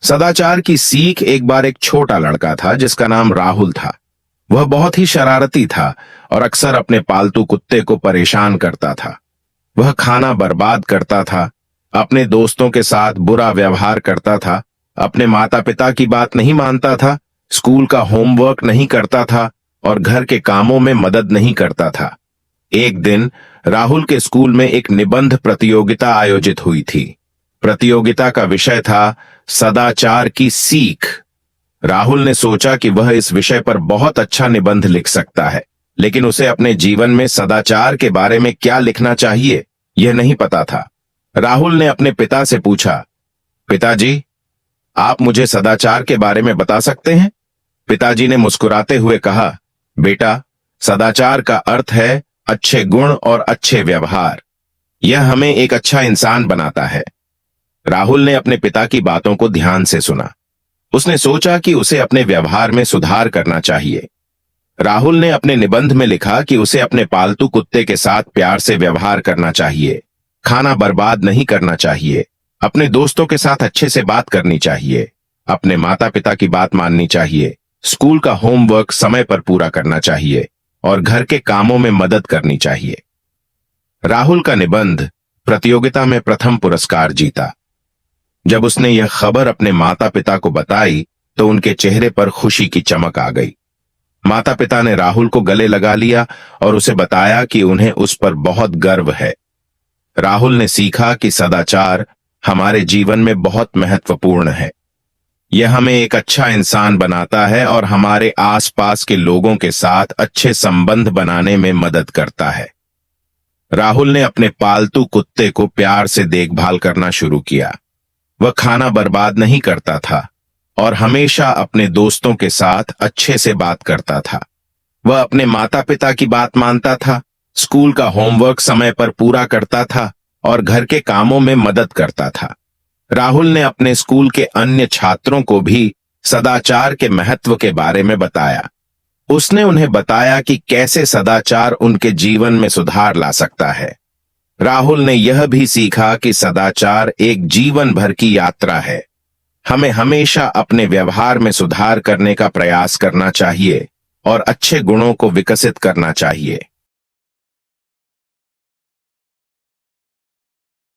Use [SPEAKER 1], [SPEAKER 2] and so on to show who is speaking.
[SPEAKER 1] सदाचार की सीख। एक बार एक छोटा लड़का था जिसका नाम राहुल था। वह बहुत ही शरारती था और अक्सर अपने पालतू कुत्ते को परेशान करता था। वह खाना बर्बाद करता था, अपने दोस्तों के साथ बुरा व्यवहार करता था, अपने माता पिता की बात नहीं मानता था, स्कूल का होमवर्क नहीं करता था और घर के कामों में मदद नहीं करता था। एक दिन राहुल के स्कूल में एक निबंध प्रतियोगिता आयोजित हुई थी। प्रतियोगिता का विषय था सदाचार की सीख। राहुल ने सोचा कि वह इस विषय पर बहुत अच्छा निबंध लिख सकता है, लेकिन उसे अपने जीवन में सदाचार के बारे में क्या लिखना चाहिए यह नहीं पता था। राहुल ने अपने पिता से पूछा, पिताजी, आप मुझे सदाचार के बारे में बता सकते हैं? पिताजी ने मुस्कुराते हुए कहा, बेटा, सदाचार का अर्थ है अच्छे गुण और अच्छे व्यवहार। यह हमें एक अच्छा इंसान बनाता है। राहुल ने अपने पिता की बातों को ध्यान से सुना। उसने सोचा कि उसे अपने व्यवहार में सुधार करना चाहिए। राहुल ने अपने निबंध में लिखा कि उसे अपने पालतू कुत्ते के साथ प्यार से व्यवहार करना चाहिए, खाना बर्बाद नहीं करना चाहिए, अपने दोस्तों के साथ अच्छे से बात करनी चाहिए, अपने माता पिता की बात माननी चाहिए, स्कूल का होमवर्क समय पर पूरा करना चाहिए और घर के कामों में मदद करनी चाहिए। राहुल का निबंध प्रतियोगिता में प्रथम पुरस्कार जीता। जब उसने यह खबर अपने माता पिता को बताई तो उनके चेहरे पर खुशी की चमक आ गई। माता पिता ने राहुल को गले लगा लिया और उसे बताया कि उन्हें उस पर बहुत गर्व है। राहुल ने सीखा कि सदाचार हमारे जीवन में बहुत महत्वपूर्ण है। यह हमें एक अच्छा इंसान बनाता है और हमारे आसपास के लोगों के साथ अच्छे संबंध बनाने में मदद करता है। राहुल ने अपने पालतू कुत्ते को प्यार से देखभाल करना शुरू किया। वह खाना बर्बाद नहीं करता था और हमेशा अपने दोस्तों के साथ अच्छे से बात करता था। वह अपने माता पिता की बात मानता था, स्कूल का होमवर्क समय पर पूरा करता था और घर के कामों में मदद करता था। राहुल ने अपने स्कूल के अन्य छात्रों को भी सदाचार के महत्व के बारे में बताया। उसने उन्हें बताया कि कैसे सदाचार उनके जीवन में सुधार ला सकता है। राहुल ने यह भी सीखा कि सदाचार एक जीवन भर की यात्रा है। हमें हमेशा अपने व्यवहार में सुधार करने का प्रयास करना चाहिए और अच्छे गुणों को विकसित करना चाहिए।